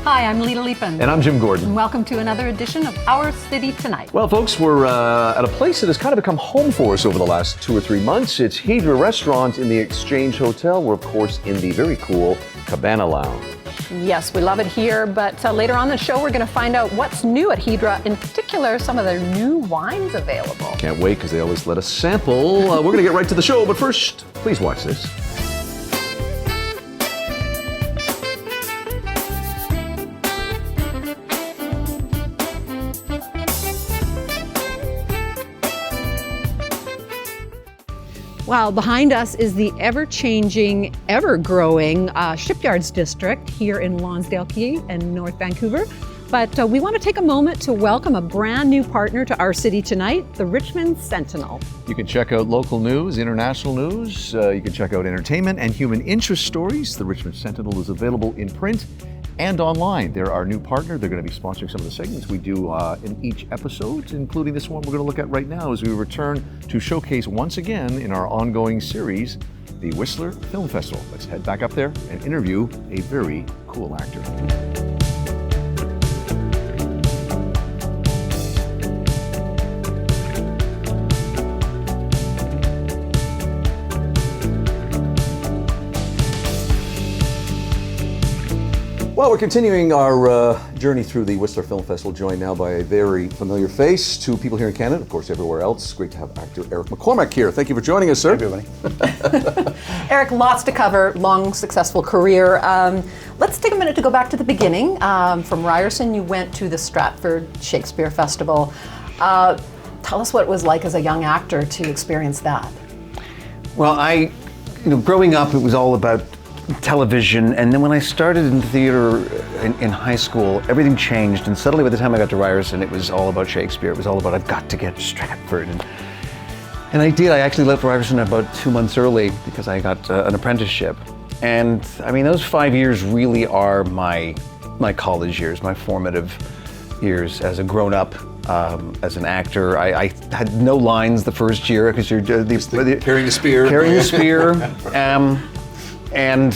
Hi, I'm Lita Leapin. And I'm Jim Gordon. And welcome to another edition of Our City Tonight. Well, folks, we're at a place that has kind of become home for us over the last 2 or 3 months. It's Hydra Restaurant in the Exchange Hotel. We're, of course, in the very cool Cabana Lounge. Yes, we love it here, but later on in the show, we're going to find out what's new at Hydra, in particular, some of their new wines available. Can't wait, because they always let us sample. We're going to get right to the show, but first, please watch this. Well, behind us is the ever-changing, ever-growing Shipyards District here in Lonsdale Quay in North Vancouver. But we want to take a moment to welcome a brand new partner to our city tonight, the Richmond Sentinel. You can check out local news, international news. You can check out entertainment and human interest stories. The Richmond Sentinel is available in print and online. They're our new partner. They're going to be sponsoring some of the segments we do in each episode, including this one we're going to look at right now as we return to showcase once again in our ongoing series, the Whistler Film Festival. Let's head back up there and interview a very cool actor. Well, we're continuing our journey through the Whistler Film Festival, joined now by a very familiar face to people here in Canada, of course, everywhere else. Great to have actor Eric McCormack here. Thank you for joining us, sir. Hey, everybody. Eric, lots to cover, long, successful career. Let's take a minute to go back to the beginning. From Ryerson, you went to the Stratford Shakespeare Festival. Tell us what it was like as a young actor to experience that. Well, growing up, it was all about television, and then when I started in theater in high school, everything changed, and suddenly by the time I got to Ryerson, it was all about Shakespeare. It was all about, I've got to get to Stratford. And I did. I actually left Ryerson about 2 months early because I got an apprenticeship. And I mean, those 5 years really are my college years, my formative years as a grown-up. As an actor, I had no lines the first year because you're carrying the spear. Carrying the spear. And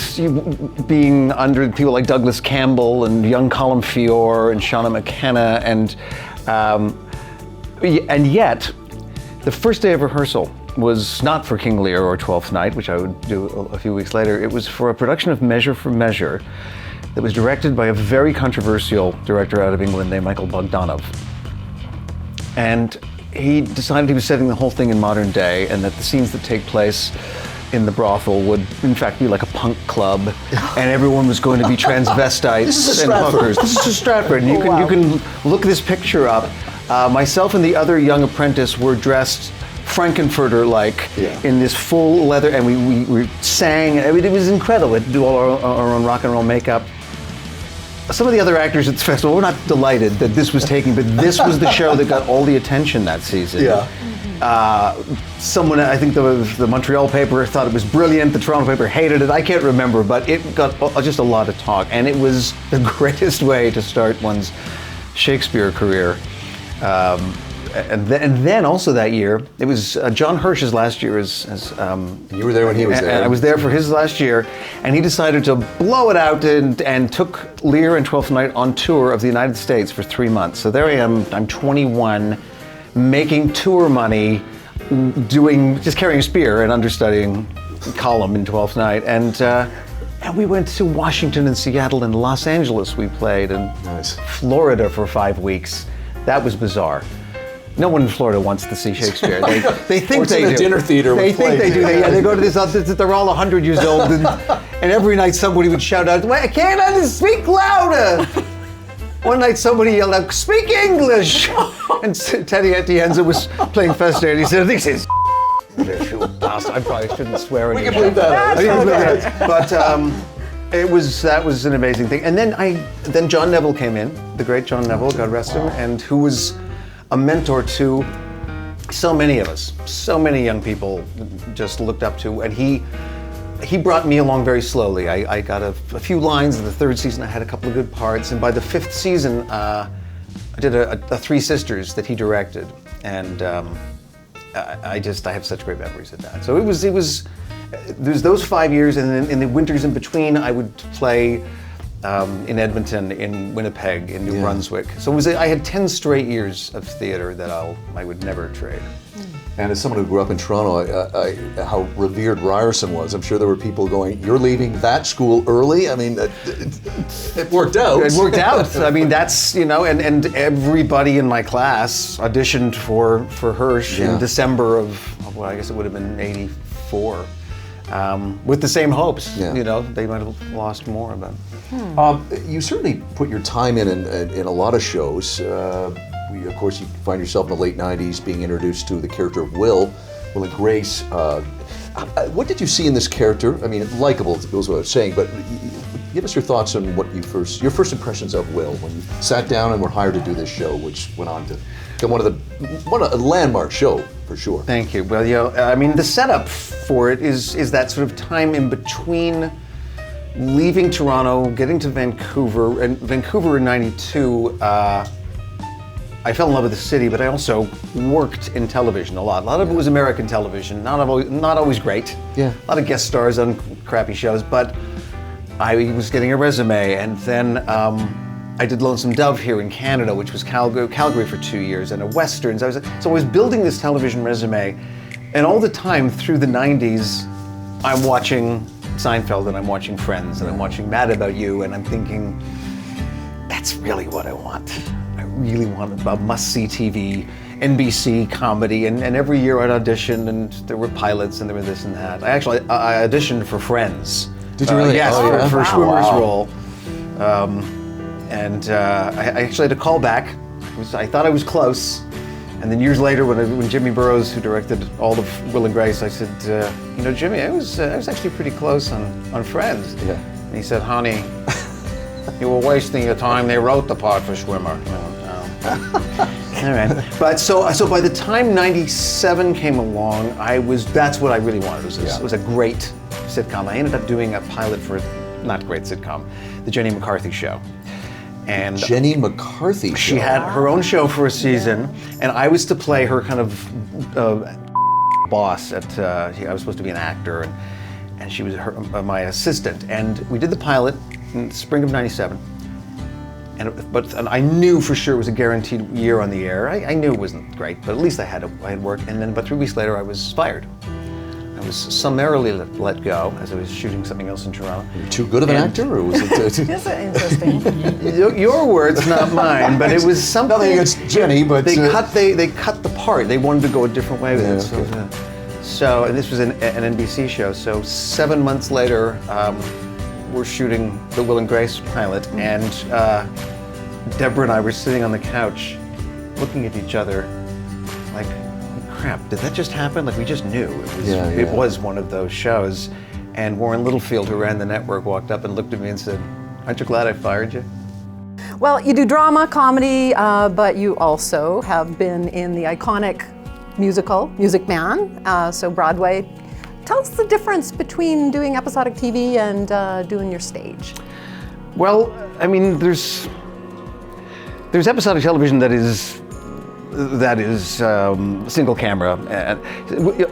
being under people like Douglas Campbell and young Colin Feore and Shauna McKenna, and yet the first day of rehearsal was not for King Lear or Twelfth Night, which I would do a few weeks later. It was for a production of Measure for Measure that was directed by a very controversial director out of England named Michael Bogdanov. And he decided he was setting the whole thing in modern day, and that the scenes that take place in the brothel would in fact be like a punk club, and everyone was going to be transvestites and hookers. This is Stratford, and you can look this picture up. Myself and the other young apprentice were dressed Frankenfurter-like in this full leather, and we sang. I mean, it was incredible. We had to do all our own rock and roll makeup. Some of the other actors at the festival were not delighted that this was taking, but this was the show that got all the attention that season. Yeah. Someone, I think the Montreal paper thought it was brilliant, the Toronto paper hated it, I can't remember, but it got just a lot of talk, and it was the greatest way to start one's Shakespeare career. And then also that year, it was John Hirsch's last year you were there when he was there. I was there for his last year, and he decided to blow it out and took Lear and Twelfth Night on tour of the United States for 3 months. So there I am, I'm 21, making tour money, just carrying a spear and understudying Colum in Twelfth Night. And we went to Washington and Seattle and Los Angeles we played, and Florida for 5 weeks. That was bizarre. No one in Florida wants to see Shakespeare. They think they do. A dinner theater. They think they do. They go to this. They're all 100 years old, and every night somebody would shout out, "I can't speak louder." One night somebody yelled out, "Speak English!" And Teddy Atienza was playing Fester, and he said, "This is I probably shouldn't swear anymore." We can believe that. But that was an amazing thing. And then John Neville came in, the great John Neville, God rest him, and who was a mentor to so many of us, so many young people just looked up to, and he brought me along very slowly. I got a few lines in the third season. I had a couple of good parts, and by the fifth season, I did a Three Sisters that he directed, and I have such great memories of that. So it was there's those 5 years, and then in the winters in between, I would play in Edmonton, in Winnipeg, in New Brunswick. So I had 10 straight years of theater that I would never trade. And as someone who grew up in Toronto, how revered Ryerson was, I'm sure there were people going, "You're leaving that school early?" I mean, it worked out. It worked out. I mean, that's, and everybody in my class auditioned for Hirsch in December of, well, I guess it would have been '84, with the same hopes. They might have lost more, but. You certainly put your time in a lot of shows. Of course, you find yourself in the late '90s being introduced to the character of Will and Grace. What did you see in this character? I mean, likable goes without saying, but give us your thoughts on your first impressions of Will when you sat down and were hired to do this show, which went on to become a landmark show for sure. Thank you. Well, I mean, the setup for it is that sort of time in between leaving Toronto, getting to Vancouver, and Vancouver in '92. I fell in love with the city, but I also worked in television a lot. A lot of it was American television, not always great. Yeah. A lot of guest stars on crappy shows, but I was getting a resume, and then I did Lonesome Dove here in Canada, which was Calgary for 2 years, and a Westerns. So I was building this television resume, and all the time through the '90s, I'm watching Seinfeld, and I'm watching Friends, and I'm watching Mad About You, and I'm thinking, that's really what I want. I really want a must-see TV, NBC comedy, and every year I'd audition, and there were pilots, and there were this and that. I auditioned for Friends. Did you really? Yes, for Schwimmer's role. I actually had to call back. I thought I was close. And then years later, when Jimmy Burrows, who directed all of Will and Grace, I said, Jimmy, I was actually pretty close on Friends. Yeah. And he said, honey, you were wasting your time. They wrote the part for Schwimmer. All right. But so by the time '97 came along, that's what I really wanted. It was a great sitcom. I ended up doing a pilot for a not great sitcom, the Jenny McCarthy Show. And Jenny McCarthy show. She had her own show for a season, and I was to play her kind of boss I was supposed to be an actor, and she was my assistant. And we did the pilot in the spring of '97. But I knew for sure it was a guaranteed year on the air. I knew it wasn't great, but at least I had work. And then about 3 weeks later, I was fired. I was summarily let go as I was shooting something else in Toronto. Were you too good of an actor, or was it? That's interesting. Your words, not mine. But it was something. Nothing against Jenny, but they cut the part. They wanted to go a different way with it. Okay. So, and this was an NBC show. So 7 months later, we're shooting the Will and Grace pilot, and Deborah and I were sitting on the couch, looking at each other, like, crap, did that just happen? Like, we just knew. It was one of those shows. And Warren Littlefield, who ran the network, walked up and looked at me and said, aren't you glad I fired you? Well, you do drama, comedy, but you also have been in the iconic musical, Music Man, so Broadway. Tell us the difference between doing episodic TV and doing your stage. Well, I mean, there's episodic television that is single camera.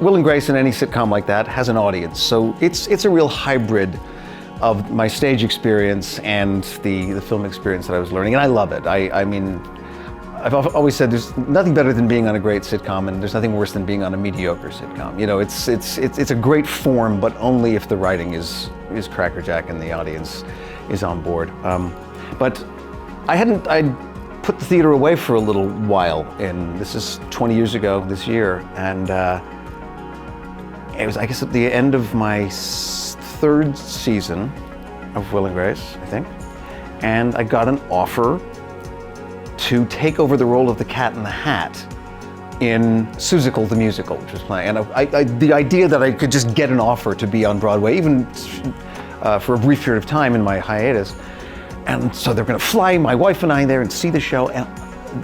Will and Grace in any sitcom like that has an audience, so it's a real hybrid of my stage experience and the film experience that I was learning, and I love it. I mean, I've always said there's nothing better than being on a great sitcom, and there's nothing worse than being on a mediocre sitcom. You know, it's a great form, but only if the writing is crackerjack and the audience is on board. But I'd put the theater away for a little while, and this is 20 years ago this year, and it was, I guess, at the end of my third season of Will and Grace, I think, and I got an offer to take over the role of the Cat in the Hat in Seussical the Musical, which was playing. And the idea that I could just get an offer to be on Broadway, even for a brief period of time in my hiatus. And so they're gonna fly my wife and I there and see the show. And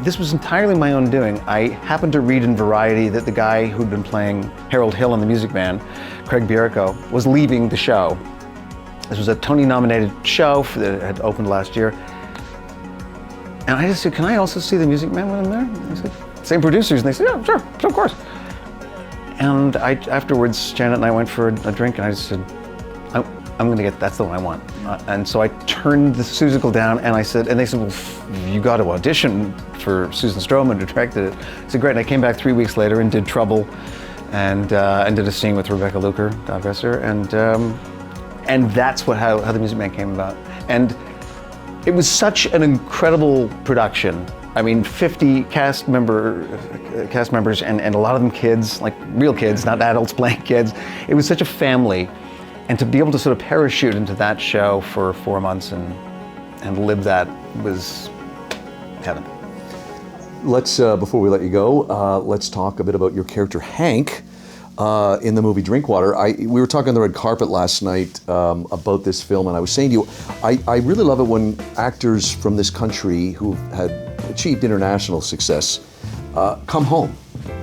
this was entirely my own doing. I happened to read in Variety that the guy who'd been playing Harold Hill on The Music Man, Craig Bierko, was leaving the show. This was a Tony-nominated show that had opened last year. And I just said, can I also see The Music Man when I'm there? And they said, same producers. And they said, yeah, sure, of course. And afterwards, Janet and I went for a drink, and I just said, that's the one I want. And so I turned the musical down, and they said, well, you got to audition for Susan Stroman, who directed it. I said, great. And I came back 3 weeks later and did Trouble, and did a scene with Rebecca Luker, God rest her, and that's how The Music Man came about. And it was such an incredible production. I mean, 50 cast members, and a lot of them kids, like real kids, not adults playing kids. It was such a family. And to be able to sort of parachute into that show for 4 months and live that was heaven. Let's, before we let you go, let's talk a bit about your character Hank in the movie Drinkwater. We were talking on the red carpet last night about this film, and I was saying to you, I really love it when actors from this country who had achieved international success come home.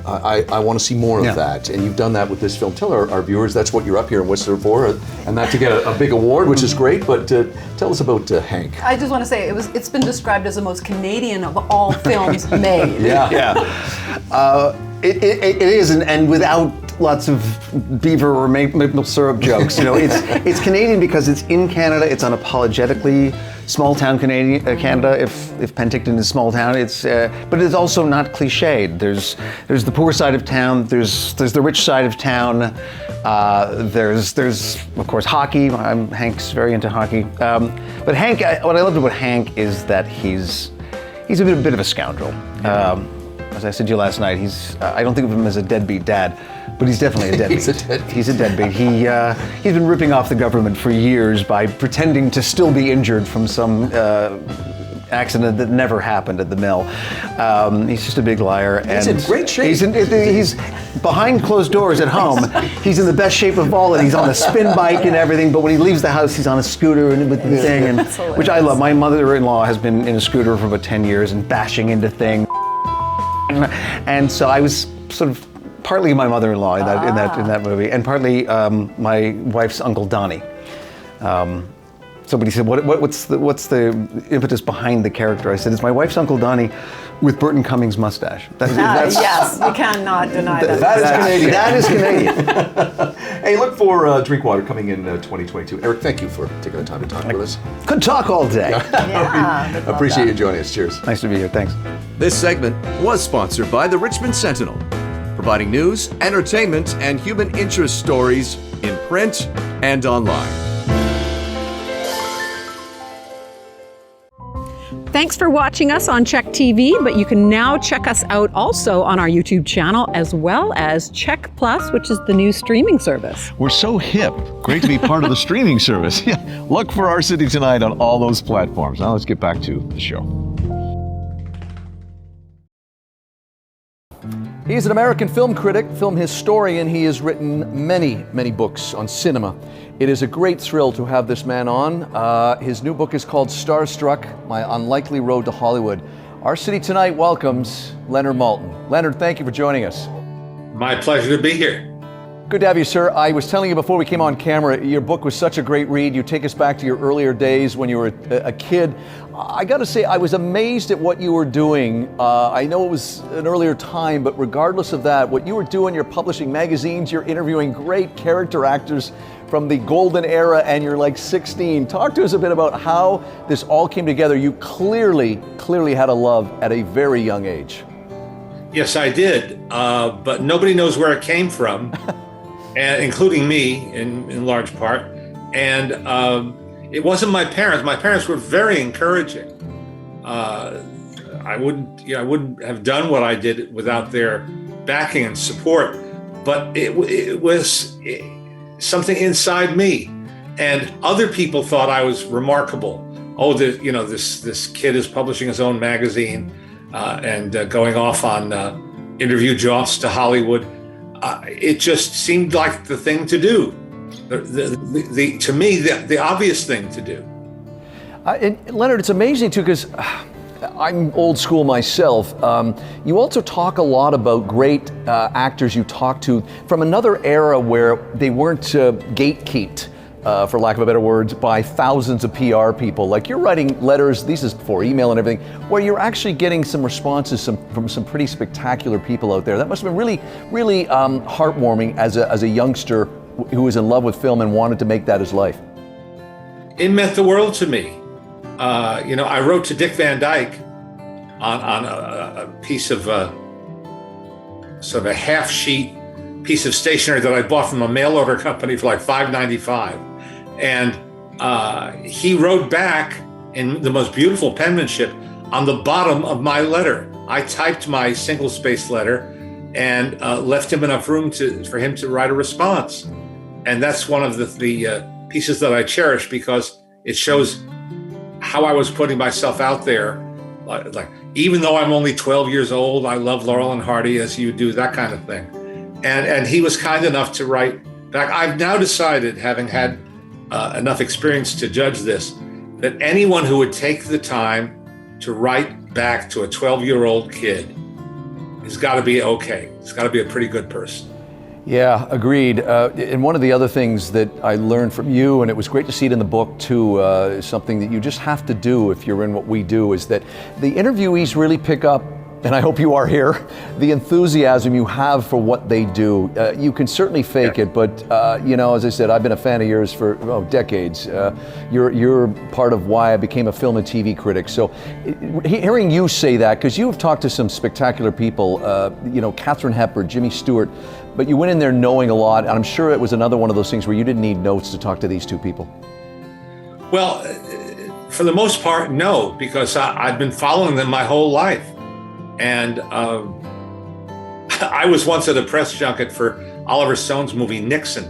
I want to see more of that, and you've done that with this film. Tell our viewers that's what you're up here in Whistler for, and not to get a big award, which is great, but tell us about Hank. I just want to say it's been described as the most Canadian of all films made. It is, and without lots of beaver or maple syrup jokes. You know, it's Canadian because it's in Canada. It's unapologetically small town Canada. If Penticton is small town, but it's also not cliched. There's the poor side of town. There's the rich side of town. There's of course hockey. Hank's very into hockey. But Hank, what I loved about Hank is that he's a bit of a scoundrel. As I said to you last night, I don't think of him as a deadbeat dad, but he's definitely a deadbeat. He's a deadbeat. He's been ripping off the government for years by pretending to still be injured from some accident that never happened at the mill. He's just a big liar. He's in great shape. He's behind closed doors at home. He's in the best shape of all, and he's on a spin bike and everything, but when he leaves the house, he's on a scooter and with the thing, which I love. My mother-in-law has been in a scooter for about 10 years and bashing into things. And so I was sort of partly my mother-in-law in that movie, and partly my wife's Uncle Donnie. Somebody said, what's the impetus behind the character? I said, it's my wife's Uncle Donnie with Burton Cummings' mustache. Yes, you cannot deny that. That is Canadian. Hey, look for Drinkwater coming in 2022. Eric, thank you for taking the time to talk with us. Could talk all day. Appreciate you joining us. Cheers. Nice to be here. Thanks. This segment was sponsored by the Richmond Sentinel, providing news, entertainment, and human interest stories in print and online. Thanks for watching us on CHEK TV, but you can now check us out also on our YouTube channel, as well as CHEK Plus, which is the new streaming service. We're so hip. Great to be part of the streaming service. Look for Our City Tonight on all those platforms. Now let's get back to the show. He's an American film critic, film historian. He has written many, many books on cinema. It is a great thrill to have this man on. His new book is called Starstruck, My Unlikely Road to Hollywood. Our City Tonight welcomes Leonard Maltin. Leonard, thank you for joining us. My pleasure to be here. Good to have you, sir. I was telling you before we came on camera, your book was such a great read. You take us back to your earlier days when you were a kid. I got to say, I was amazed at what you were doing. I know it was an earlier time, but regardless of that, what you were doing, you're publishing magazines, you're interviewing great character actors from the golden era, and you're like 16. Talk to us a bit about how this all came together. You clearly had a love at a very young age. Yes, I did, but nobody knows where it came from. And including me in large part. And it wasn't my parents. My parents were very encouraging. I wouldn't have done what I did without their backing and support, but it was something inside me. And other people thought I was remarkable. Oh, this kid is publishing his own magazine and going off on interview jaunts to Hollywood. It just seemed like the thing to do. To me, the obvious thing to do. And Leonard, it's amazing too, because I'm old school myself. You also talk a lot about great actors you talk to from another era where they weren't gatekeeped, for lack of a better word, by thousands of PR people. Like you're writing letters, this is before email and everything, where you're actually getting some responses from some pretty spectacular people out there. That must have been really heartwarming as a youngster who was in love with film and wanted to make that his life. it meant the world to me. I wrote to Dick Van Dyke on a piece of sort of a half sheet piece of stationery that I bought from a mail order company for like $5.95. And he wrote back in the most beautiful penmanship on the bottom of my letter. I typed my single-spaced letter and left him enough room for him to write a response. And that's one of the pieces that I cherish, because it shows how I was putting myself out there. Like, even though I'm only 12 years old, I love Laurel and Hardy as you do, that kind of thing. And he was kind enough to write back. I've now decided, having had enough experience to judge this, that anyone who would take the time to write back to a 12-year-old kid has got to be okay. He's got to be a pretty good person. Yeah, agreed. And one of the other things that I learned from you, and it was great to see it in the book too, is something that you just have to do if you're in what we do, is that the interviewees really pick up, and I hope you are here, the enthusiasm you have for what they do. You can certainly fake it, but as I said, I've been a fan of yours for decades. You're part of why I became a film and TV critic. So hearing you say that, because you have talked to some spectacular people, Katharine Hepburn, Jimmy Stewart, but you went in there knowing a lot, and I'm sure it was another one of those things where you didn't need notes to talk to these two people. Well, for the most part, no, because I've been following them my whole life. And I was once at a press junket for Oliver Stone's movie Nixon,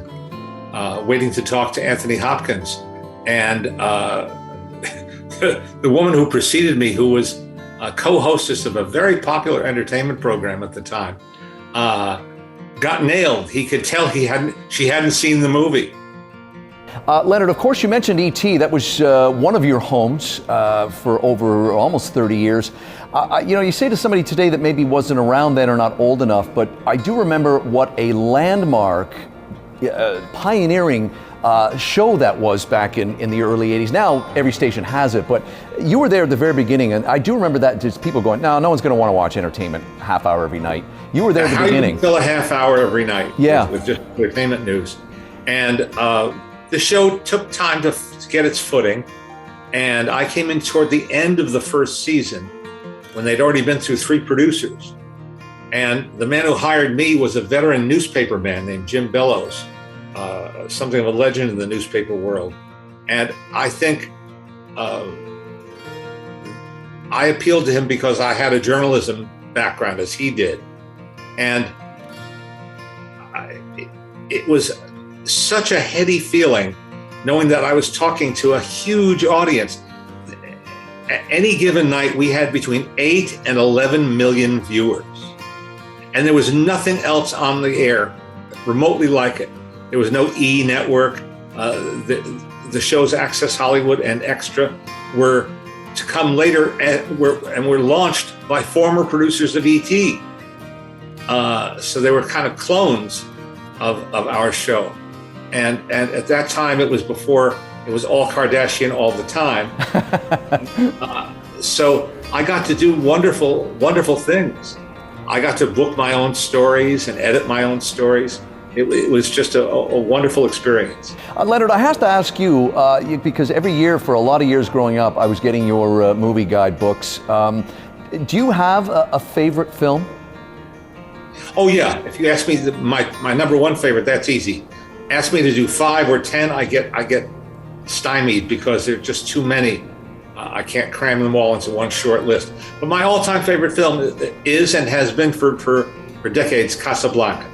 waiting to talk to Anthony Hopkins. And the woman who preceded me, who was a co-hostess of a very popular entertainment program at the time, got nailed. He could tell she hadn't seen the movie. Leonard, of course, you mentioned E.T. That was one of your homes for over almost 30 years. You say to somebody today that maybe wasn't around then or not old enough, but I do remember what a landmark, pioneering show that was back in the early 80s. Now every station has it, but you were there at the very beginning, and I do remember that, just people going, no one's going to want to watch entertainment half hour every night. You were there at the beginning. You fill a half hour every night with just entertainment news. And the show took time to get its footing, and I came in toward the end of the first season when they'd already been through 3 producers. And the man who hired me was a veteran newspaper man named Jim Bellows, something of a legend in the newspaper world. And I think I appealed to him because I had a journalism background as he did. And it was such a heady feeling knowing that I was talking to a huge audience. At any given night, we had between 8 and 11 million viewers. And there was nothing else on the air remotely like it. There was no E! Network. The shows Access Hollywood and Extra were to come later and were launched by former producers of E.T. So they were kind of clones of our show. And at that time, it was before it was all Kardashian all the time. So I got to do wonderful, wonderful things. I got to book my own stories and edit my own stories. It was just a wonderful experience. Leonard, I have to ask you, because every year for a lot of years growing up, I was getting your movie guide books. Do you have a favorite film? Oh yeah, if you ask me my number one favorite, that's easy. Ask me to do 5 or 10, I get stymied because there are just too many. I can't cram them all into one short list. But my all-time favorite film is and has been for decades, Casablanca.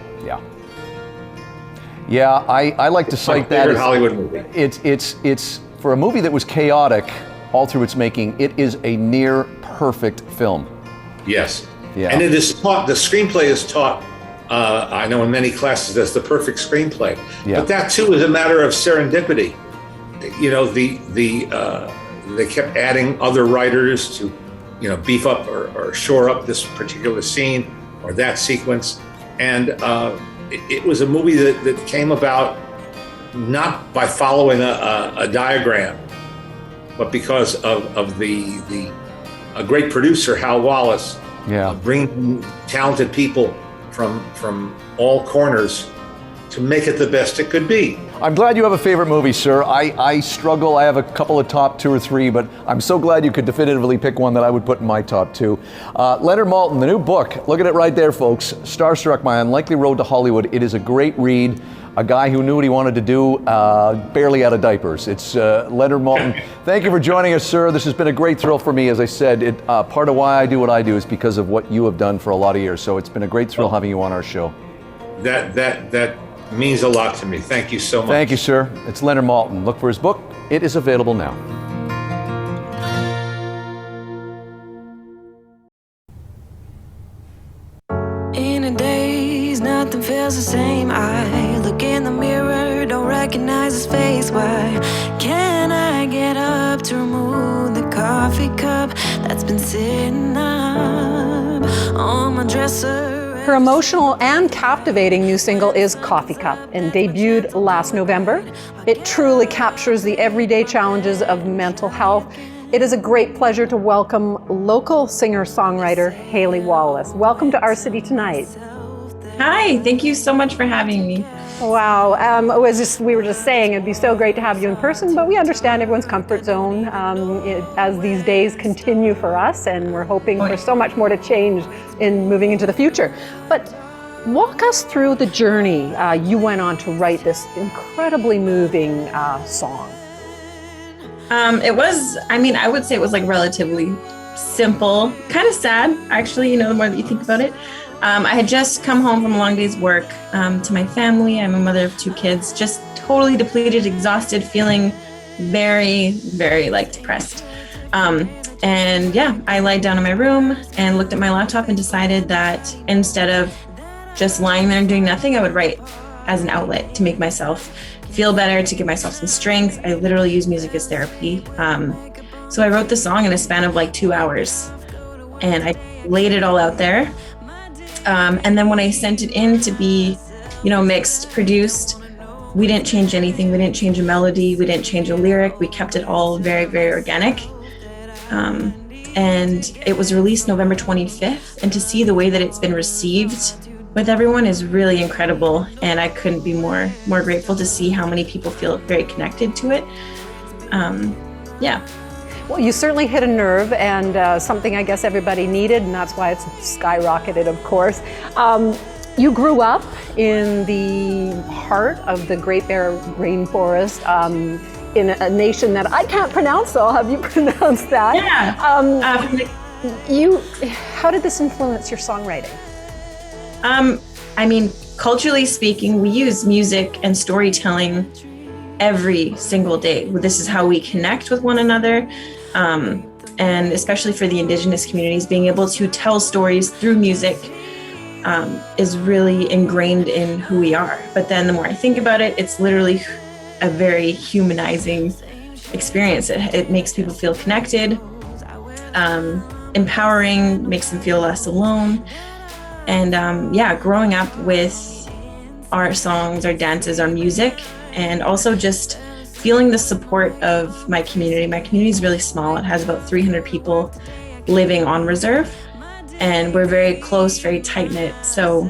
Yeah, I like to cite that as Hollywood movie. It's for a movie that was chaotic all through its making. It is a near perfect film. Yes. Yeah. And it is taught. The screenplay is taught. I know in many classes as the perfect screenplay. Yeah. But that too is a matter of serendipity. They kept adding other writers to, beef up or shore up this particular scene or that sequence, and it was a movie that came about not by following a diagram, but because of a great producer, Hal Wallace, bringing talented people from all corners to make it the best it could be. I'm glad you have a favorite movie, sir. I struggle. I have a couple of top 2 or 3, but I'm so glad you could definitively pick one that I would put in my top 2. Leonard Maltin, the new book. Look at it right there, folks. Starstruck, My Unlikely Road to Hollywood. It is a great read. A guy who knew what he wanted to do, barely out of diapers. It's Leonard Maltin. Thank you for joining us, sir. This has been a great thrill for me. As I said, part of why I do what I do is because of what you have done for a lot of years. So it's been a great thrill having you on our show. That means a lot to me. Thank you so much. Thank you, sir. It's Leonard Maltin. Look for his book. It is available now. In a daze, nothing feels the same. I look in the mirror, don't recognize his face. Why can't I get up to remove the coffee cup that's been sitting up on my dresser? Her emotional and captivating new single is Coffee Cup and debuted last November. It truly captures the everyday challenges of mental health. It is a great pleasure to welcome local singer-songwriter Haley Wallace. Welcome to Our City Tonight. Hi, thank you so much for having me. Wow, we were just saying it'd be so great to have you in person, but we understand everyone's comfort zone as these days continue for us, and we're hoping for so much more to change in moving into the future. But walk us through the journey you went on to write this incredibly moving song. I would say it was like relatively simple, kind of sad, actually, the more that you think about it. I had just come home from a long day's work to my family. I'm a mother of 2 kids, just totally depleted, exhausted, feeling very, very depressed. I lied down in my room and looked at my laptop and decided that instead of just lying there and doing nothing, I would write as an outlet to make myself feel better, to give myself some strength. I literally use music as therapy. So I wrote the song in a span of 2 hours, and I laid it all out there. And then when I sent it in to be, mixed, produced, we didn't change anything. We didn't change a melody. We didn't change a lyric. We kept it all very, very organic. And it was released November 25th. And to see the way that it's been received with everyone is really incredible. And I couldn't be more grateful to see how many people feel very connected to it. Well, you certainly hit a nerve, and something I guess everybody needed, and that's why it's skyrocketed, of course. You grew up in the heart of the Great Bear Rainforest in a nation that I can't pronounce, so I'll have you pronounce that. Yeah. How did this influence your songwriting? Culturally speaking, we use music and storytelling every single day. This is how we connect with one another. And especially for the Indigenous communities, being able to tell stories through music is really ingrained in who we are. But then the more I think about it, it's literally a very humanizing experience. It makes people feel connected, empowering, makes them feel less alone. And growing up with our songs, our dances, our music, and also just feeling the support of my community. My community is really small. It has about 300 people living on reserve, and we're very close, very tight-knit. So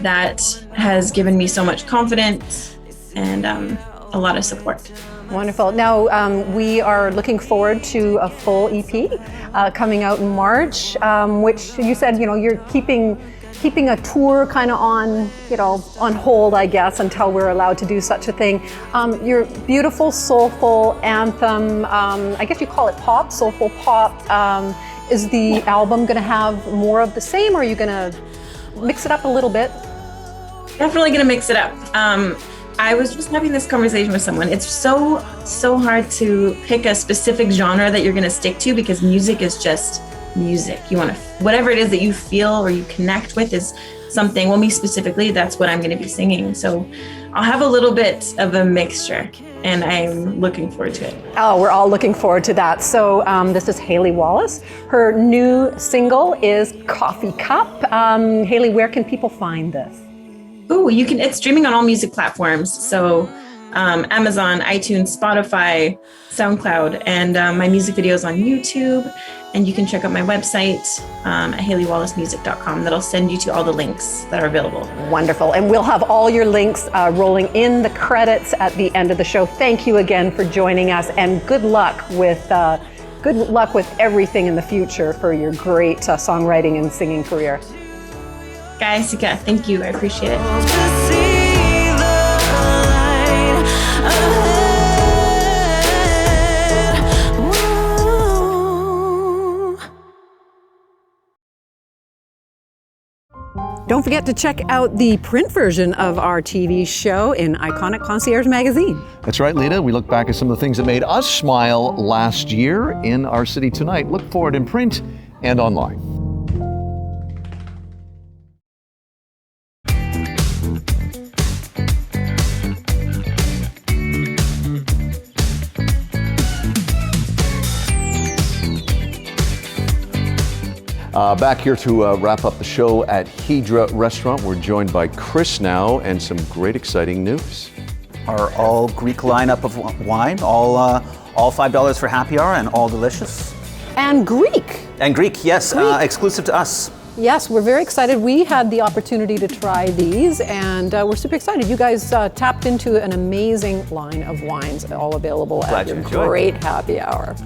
that has given me so much confidence and a lot of support. Wonderful. Now, we are looking forward to a full EP coming out in March, which you said, you're keeping a tour kind of on hold, I guess, until we're allowed to do such a thing. Your beautiful, soulful anthem, I guess you call it pop, soulful pop. Is the album going to have more of the same, or are you going to mix it up a little bit? Definitely going to mix it up. I was just having this conversation with someone. It's so hard to pick a specific genre that you're going to stick to, because music is just music. You want to, whatever it is that you feel or you connect with is something. Well, me specifically, that's what I'm going to be singing. So I'll have a little bit of a mixture, and I'm looking forward to it. Oh, we're all looking forward to that. So this is Haley Wallace. Her new single is Coffee Cup. Haley, where can people find this? Oh, it's streaming on all music platforms. So Amazon, iTunes, Spotify, SoundCloud, and my music videos on YouTube. And you can check out my website at HaleyWallaceMusic.com. That'll send you to all the links that are available. Wonderful. And we'll have all your links rolling in the credits at the end of the show. Thank you again for joining us, and good luck with everything in the future for your great songwriting and singing career. Guys, yeah, thank you. I appreciate it. To see the light ahead. Whoa. Don't forget to check out the print version of our TV show in Iconic Concierge magazine. That's right, Lita. We look back at some of the things that made us smile last year in Our City Tonight. Look for it in print and online. Back here to wrap up the show at Hydra Restaurant. We're joined by Chris now and some great exciting news. Our all Greek lineup of wine, all $5 for happy hour and all delicious. And Greek. And Greek, yes, exclusive to us. Yes, we're very excited. We had the opportunity to try these, and we're super excited. You guys tapped into an amazing line of wines, all available at your great happy hour.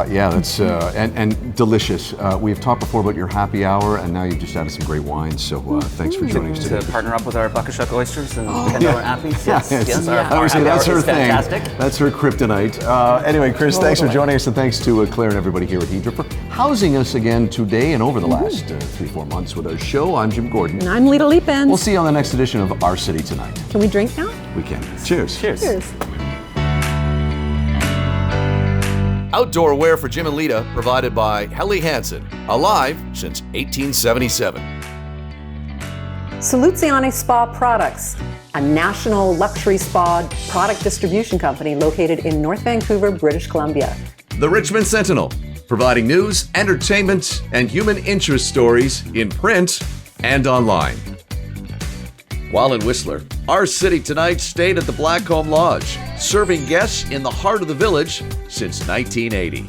Yeah, that's and delicious. We've talked before about your happy hour, and now you've just added some great wines. So thanks for joining us today. To partner up with our Buckashuck oysters and $10 appies. Yes, our happy that's her is thing. fantastic. That's her kryptonite. Anyway, Chris, thanks for joining us, and thanks to Claire and everybody here at Hydra for housing us again today and over the last 3-4 months with our show. I'm Jim Gordon. And I'm Lita Leapin. We'll see you on the next edition of Our City Tonight. Can we drink now? We can. Cheers. Cheers. Cheers. Outdoor wear for Jim and Lita provided by Helly Hansen, alive since 1877. Soluzione Spa Products, a national luxury spa product distribution company located in North Vancouver, British Columbia. The Richmond Sentinel, providing news, entertainment, and human interest stories in print and online. While in Whistler, Our City Tonight stayed at the Blackcomb Lodge, serving guests in the heart of the village since 1980.